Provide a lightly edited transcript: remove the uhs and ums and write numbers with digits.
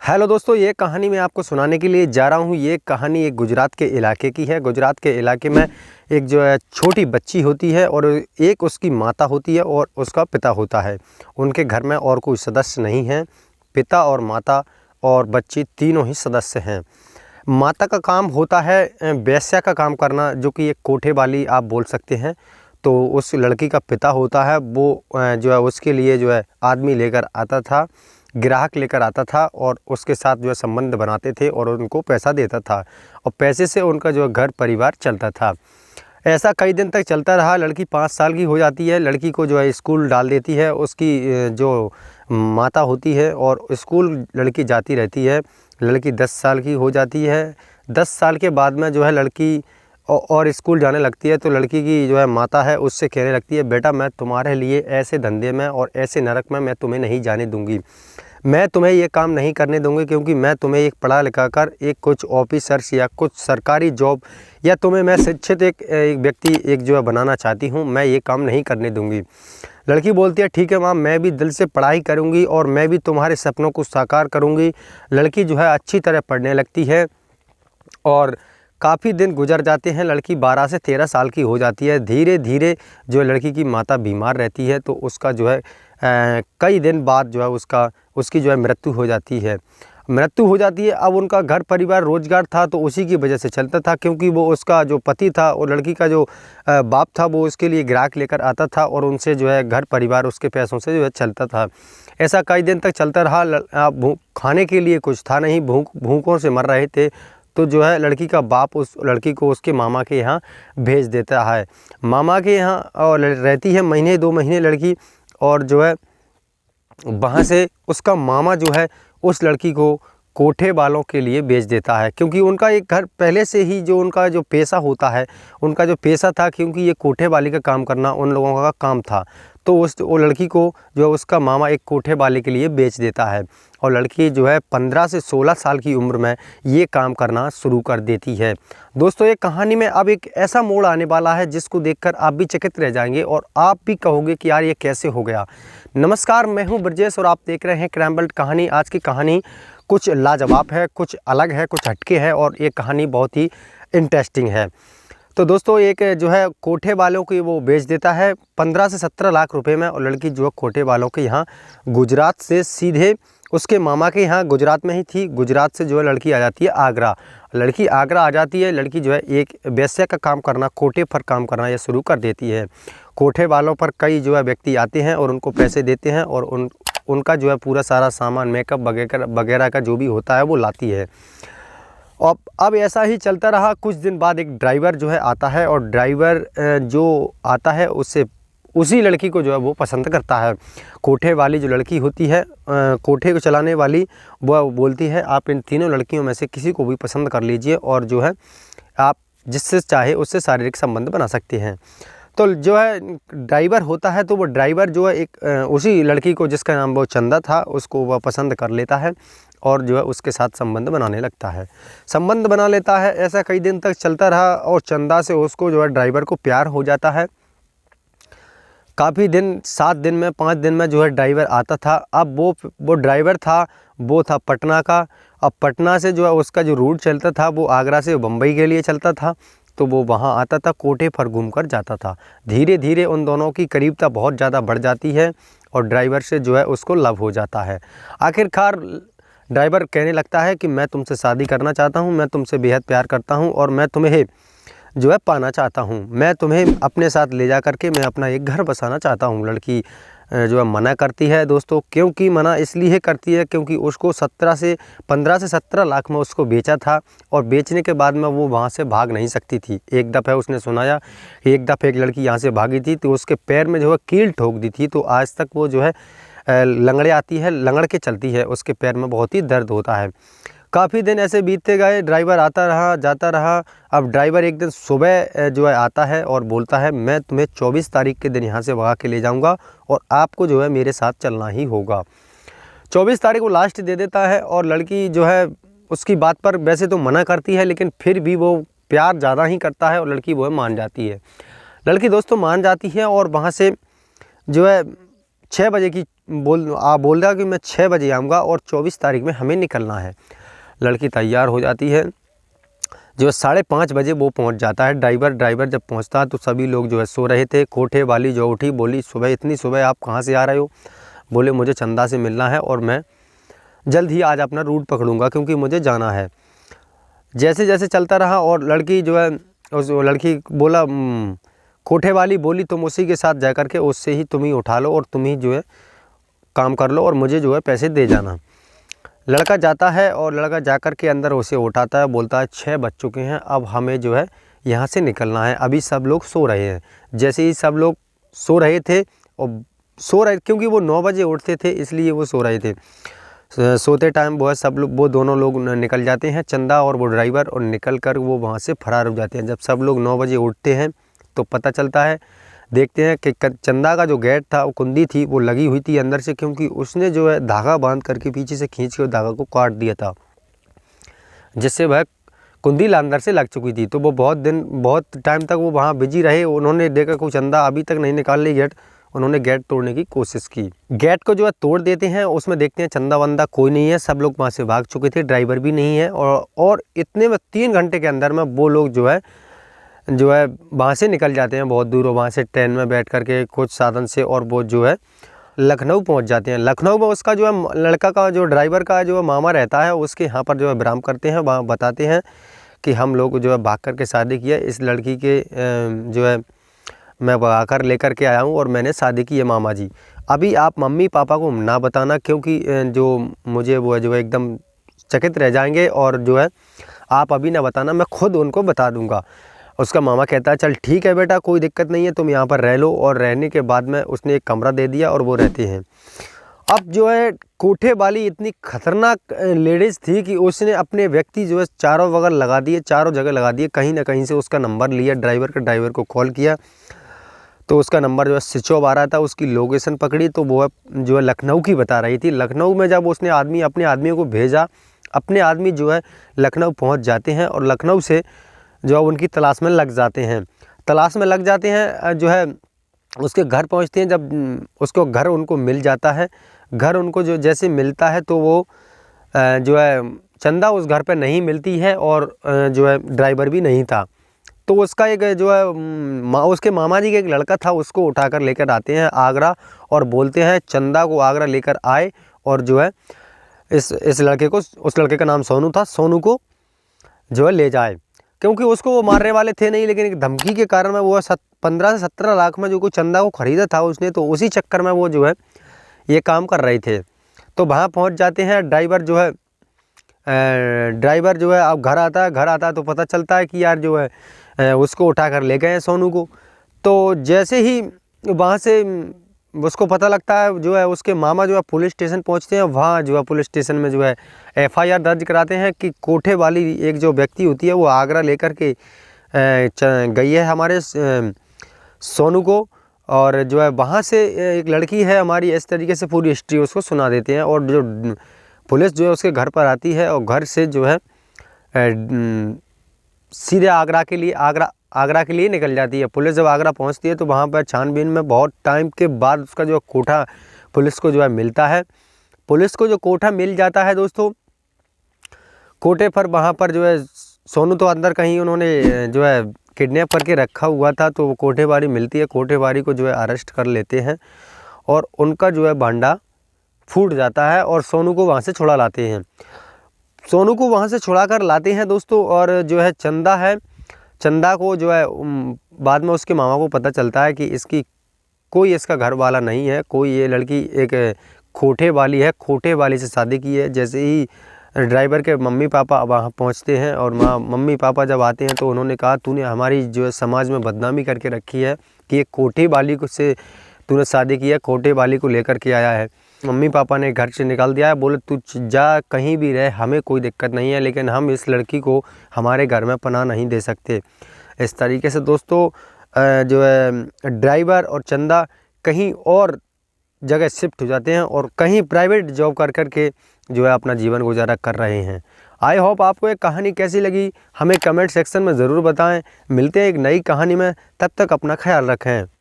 Hello दोस्तों, ये कहानी मैं आपको सुनाने के लिए जा रहा हूँ। ये कहानी एक गुजरात के इलाके की है। गुजरात के इलाके में एक जो है छोटी बच्ची होती है और एक उसकी माता होती है और उसका पिता होता है। उनके घर में और कोई सदस्य नहीं है। पिता और माता और बच्ची तीनों ही सदस्य हैं। माता का काम होता है वेश्या का काम करना, जो कि एक कोठे वाली आप बोल सकते हैं। तो उस लड़की का पिता होता है, वो जो है उसके लिए जो है आदमी लेकर आता था, ग्राहक लेकर आता था और उसके साथ जो है संबंध बनाते थे और उनको पैसा देता था और पैसे से उनका जो है घर परिवार चलता था। ऐसा कई दिन तक चलता रहा। लड़की 5 साल की हो जाती है। लड़की को जो है स्कूल डाल देती है उसकी जो माता होती है और स्कूल लड़की जाती रहती है। लड़की 10 साल की हो जाती है। 10 साल के बाद में जो है लड़की और स्कूल जाने लगती है। तो लड़की की जो है माता है उससे कहने लगती है, बेटा मैं तुम्हारे लिए ऐसे धंधे में और ऐसे नरक में मैं तुम्हें नहीं जाने दूंगी। मैं तुम्हें ये काम नहीं करने दूंगी, क्योंकि मैं तुम्हें एक पढ़ा लिखा कर एक कुछ ऑफिसर्स या कुछ सरकारी जॉब या तुम्हें मैं शिक्षित एक व्यक्ति एक जो है बनाना चाहती हूँ। मैं ये काम नहीं करने दूंगी। लड़की बोलती है, ठीक है माँ, मैं भी दिल से पढ़ाई करूँगी और मैं भी तुम्हारे सपनों को साकार करूँगी। लड़की जो है अच्छी तरह पढ़ने लगती है और काफ़ी दिन गुजर जाते हैं। लड़की 12 से 13 साल की हो जाती है। धीरे धीरे जो लड़की की माता बीमार रहती है, तो उसका जो है कई दिन बाद जो है उसकी जो है मृत्यु हो जाती है। अब उनका घर परिवार रोजगार था तो उसी की वजह से चलता था, क्योंकि वो उसका जो पति था और लड़की का जो बाप था वो उसके लिए ग्राहक लेकर आता था और उनसे जो है घर परिवार उसके पैसों से जो है चलता था। ऐसा कई दिन तक चलता रहा। खाने के लिए कुछ था नहीं, भूखों से मर रहे थे। तो जो है लड़की का बाप उस लड़की को उसके मामा के यहाँ भेज देता है। मामा के यहाँ और रहती है महीने 2 महीने लड़की, और जो है वहाँ से उसका मामा जो है उस लड़की को कोठे वालों के लिए बेच देता है, क्योंकि उनका एक घर पहले से ही जो उनका जो पेशा होता है, उनका जो पेशा था, क्योंकि ये कोठे वाली का काम करना उन लोगों का काम था। तो वो लड़की को जो है उसका मामा एक कोठे वाले के लिए बेच देता है और लड़की जो है 15 से 16 साल की उम्र में ये काम करना शुरू कर देती है। दोस्तों, ये कहानी में अब एक ऐसा मोड़ आने वाला है जिसको देखकर आप भी चकित रह जाएंगे और आप भी कहोगे कि यार ये कैसे हो गया। नमस्कार, मैं हूं ब्रजेश और आप देख रहे हैं क्राइम वर्ल्ड कहानी। आज की कहानी कुछ लाजवाब है, कुछ अलग है, कुछ हटके है और ये कहानी बहुत ही इंटरेस्टिंग है। तो दोस्तों, एक जो है कोठे वालों की वो बेच देता है 15 से 17 लाख रुपए में, और लड़की जो है कोठे वालों के यहाँ गुजरात से सीधे उसके मामा के यहाँ गुजरात में ही थी। गुजरात से जो है लड़की आ जाती है आगरा। लड़की आगरा आ जाती है। लड़की जो है एक वेश्या का काम करना, कोठे पर काम करना ये शुरू कर देती है। कोठे वालों पर कई जो है व्यक्ति आते हैं और उनको पैसे देते हैं और उनका जो है पूरा सारा सामान मेकअप वगैरह का जो भी होता है वो लाती है। और अब ऐसा ही चलता रहा। कुछ दिन बाद एक ड्राइवर जो है आता है और ड्राइवर जो आता है उससे उसी लड़की को जो है वो पसंद करता है। कोठे वाली जो लड़की होती है, कोठे को चलाने वाली, वो बोलती है, आप इन तीनों लड़कियों में से किसी को भी पसंद कर लीजिए और जो है आप जिससे चाहे उससे शारीरिक संबंध बना सकते हैं। तो जो है ड्राइवर होता है, तो वो ड्राइवर जो है एक उसी लड़की को, जिसका नाम वो चंदा था, उसको वह पसंद कर लेता है और जो है उसके साथ संबंध बनाने लगता है, संबंध बना लेता है। ऐसा कई दिन तक चलता रहा और चंदा से उसको जो है ड्राइवर को प्यार हो जाता है। काफ़ी दिन, 7 दिन में, 5 दिन में जो है ड्राइवर आता था। अब वो ड्राइवर था, वो था पटना का। अब पटना से जो है उसका जो रूट चलता था वो आगरा से बम्बई के लिए चलता था। तो वो वहाँ आता था, कोठे पर घूम कर जाता था। धीरे धीरे उन दोनों की करीबता बहुत ज़्यादा बढ़ जाती है और ड्राइवर से जो है उसको लव हो जाता है। आखिरकार ड्राइवर कहने लगता है कि मैं तुमसे शादी करना चाहता हूँ, मैं तुमसे बेहद प्यार करता हूँ और मैं तुम्हें जो है पाना चाहता हूँ, मैं तुम्हें अपने साथ ले जा करके मैं अपना एक घर बसाना चाहता हूँ। लड़की जो है मना करती है दोस्तों। क्योंकि मना इसलिए करती है क्योंकि उसको 15 से 17 लाख में उसको बेचा था और बेचने के बाद में वो वहाँ से भाग नहीं सकती थी। एक दफ़े उसने सुनाया, एक दफ़े एक लड़की यहाँ से भागी थी तो उसके पैर में जो है कील ठोक दी थी। तो आज तक वो जो है लंगड़े आती है, लंगड़ के चलती है, उसके पैर में बहुत ही दर्द होता है। काफ़ी दिन ऐसे बीतते गए, ड्राइवर आता रहा, जाता रहा। अब ड्राइवर एक दिन सुबह जो है आता है और बोलता है, मैं तुम्हें 24 तारीख के दिन यहाँ से भगा के ले जाऊँगा और आपको जो है मेरे साथ चलना ही होगा। 24 तारीख को लास्ट दे देता है और लड़की जो है उसकी बात पर वैसे तो मना करती है, लेकिन फिर भी वो प्यार ज़्यादा ही करता है और लड़की वो है मान जाती है। लड़की दोस्तों मान जाती है और वहाँ से जो है 6 बजे की बोल रहा कि मैं 6 बजे आऊँगा और 24 तारीख में हमें निकलना है। लड़की तैयार हो जाती है, जो 5:30 बजे वो पहुंच जाता है। ड्राइवर जब पहुंचता है तो सभी लोग जो है सो रहे थे। कोठे वाली जो उठी, बोली सुबह इतनी सुबह आप कहाँ से आ रहे हो? बोले मुझे चंदा से मिलना है और मैं जल्द ही आज अपना रूट पकड़ूंगा क्योंकि मुझे जाना है। जैसे जैसे चलता रहा और लड़की जो है उस लड़की बोला कोठे वाली बोली तुम उसी के साथ जा कर के उससे ही तुम ही उठा लो और तुम ही जो है काम कर लो और मुझे जो है पैसे दे जाना। लड़का जाता है और लड़का जाकर के अंदर उसे उठाता है, बोलता है 6 बज चुके हैं, अब हमें जो है यहाँ से निकलना है। अभी सब लोग सो रहे हैं। जैसे ही सब लोग सो रहे थे और क्योंकि वो 9 बजे उठते थे इसलिए वो सो रहे थे। सोते टाइम वो सब लोग, वो दोनों लोग निकल जाते हैं, चंदा और वो ड्राइवर, और निकल कर वो वहाँ से फरार हो जाते हैं। जब सब लोग 9 बजे उठते हैं तो पता चलता है, देखते हैं कि चंदा का जो गेट था, वो कुंडी थी, वो लगी हुई थी अंदर से, क्योंकि उसने जो है धागा बांध करके पीछे से खींच के धागा को काट दिया था, जिससे वह कुंडी अंदर से लग चुकी थी। तो वो बहुत टाइम तक वो वहाँ बिजी रहे। उन्होंने देखा कोई चंदा अभी तक नहीं निकाल ली गेट, उन्होंने गेट तोड़ने की कोशिश की। गेट को जो है तोड़ देते हैं, उसमें देखते हैं चंदा वंदा कोई नहीं है, सब लोग वहाँ से भाग चुके थे, ड्राइवर भी नहीं है। और इतने में 3 घंटे के अंदर में वो लोग जो है वहाँ से निकल जाते हैं, बहुत दूर, वहाँ से ट्रेन में बैठ करके कुछ साधन से, और वो जो है लखनऊ पहुँच जाते हैं। लखनऊ में उसका जो है लड़का का जो ड्राइवर का जो मामा रहता है, उसके यहाँ पर जो है विराम करते हैं। वहाँ बताते हैं कि हम लोग जो है भाग करके शादी किया, इस लड़की के जो है मैं भगा कर लेकर के आया हूँ और मैंने शादी की है मामा जी। अभी आप मम्मी पापा को ना बताना, क्योंकि जो मुझे वो है जो है एकदम चकित रह जाएंगे, और जो है आप अभी ना बताना, मैं खुद उनको बता दूंगा। उसका मामा कहता है चल ठीक है बेटा, कोई दिक्कत नहीं है, तुम यहाँ पर रह लो। और रहने के बाद में उसने एक कमरा दे दिया और वो रहते हैं। अब जो है कोठे वाली इतनी खतरनाक लेडीज़ थी कि उसने अपने व्यक्ति जो है चारों जगह लगा दिए। कहीं ना कहीं से उसका नंबर लिया ड्राइवर को कॉल किया तो उसका नंबर जो है स्विच ऑफ आ रहा था। उसकी लोकेशन पकड़ी तो वो जो है लखनऊ की बता रही थी। लखनऊ में जब उसने अपने आदमियों को भेजा, अपने आदमी जो है लखनऊ पहुंच जाते हैं और लखनऊ से जो है उनकी तलाश में लग जाते हैं। जो है उसके घर पहुंचते हैं। जब उसको घर उनको मिल जाता है, घर उनको जो जैसे मिलता है तो वो जो है चंदा उस घर पे नहीं मिलती है और जो है ड्राइवर भी नहीं था। तो उसका एक जो है उसके मामा जी का एक लड़का था, उसको उठाकर लेकर आते हैं आगरा और बोलते हैं चंदा को आगरा लेकर आए और जो है इस लड़के को, उस लड़के का नाम सोनू था, सोनू को जो है ले जाए। क्योंकि उसको वो मारने वाले थे नहीं, लेकिन एक धमकी के कारण में वो 15 से 17 लाख में जो कोई चंदा को ख़रीदा था उसने, तो उसी चक्कर में वो जो है ये काम कर रहे थे। तो वहाँ पहुँच जाते हैं। ड्राइवर जो है अब घर आता है तो पता चलता है कि यार जो है उसको उठा कर ले गए हैं सोनू को। तो जैसे ही वहाँ से उसको पता लगता है, जो है उसके मामा जो है पुलिस स्टेशन पहुँचते हैं। वहाँ जो है पुलिस स्टेशन में जो है FIR दर्ज कराते हैं कि कोठे वाली एक जो व्यक्ति होती है वो आगरा लेकर के गई है हमारे सोनू को, और जो है वहाँ से एक लड़की है हमारी, इस तरीके से पूरी हिस्ट्री उसको सुना देते हैं। और जो पुलिस जो है उसके घर पर आती है और घर से जो है सीधे आगरा के लिए निकल जाती है। पुलिस जब आगरा पहुंचती है तो वहां पर छानबीन में बहुत टाइम के बाद उसका जो कोठा पुलिस को जो है मिलता है। पुलिस को जो कोठा मिल जाता है दोस्तों, कोठे पर वहां पर जो है सोनू तो अंदर कहीं उन्होंने जो है किडनैप करके रखा हुआ था, तो वो कोठे वाली मिलती है। कोठे वाली को जो है अरेस्ट कर लेते हैं और उनका जो है भांडा फूट जाता है और सोनू को वहाँ से छुड़ा लाते हैं। सोनू को वहाँ से छुड़ा कर लाते हैं दोस्तों। और जो है चंदा को जो है बाद में उसके मामा को पता चलता है कि कोई इसका घर वाला नहीं है, कोई ये लड़की एक कोठे वाली है, कोठे वाली से शादी की है। जैसे ही ड्राइवर के मम्मी पापा वहाँ पहुँचते हैं और मम्मी पापा जब आते हैं तो उन्होंने कहा तूने हमारी जो है समाज में बदनामी करके रखी है कि एक कोठे वाली को से तूने शादी की है, कोठे वाली को लेकर के आया है। मम्मी पापा ने घर से निकाल दिया है, बोले तू जा कहीं भी रहे, हमें कोई दिक्कत नहीं है, लेकिन हम इस लड़की को हमारे घर में पनाह नहीं दे सकते। इस तरीके से दोस्तों जो है ड्राइवर और चंदा कहीं और जगह शिफ्ट हो जाते हैं और कहीं प्राइवेट जॉब कर के जो है अपना जीवन गुजारा कर रहे हैं। आई होप आपको ये कहानी कैसी लगी हमें कमेंट सेक्शन में ज़रूर बताएं। मिलते हैं एक नई कहानी में, तब तक अपना ख्याल रखें।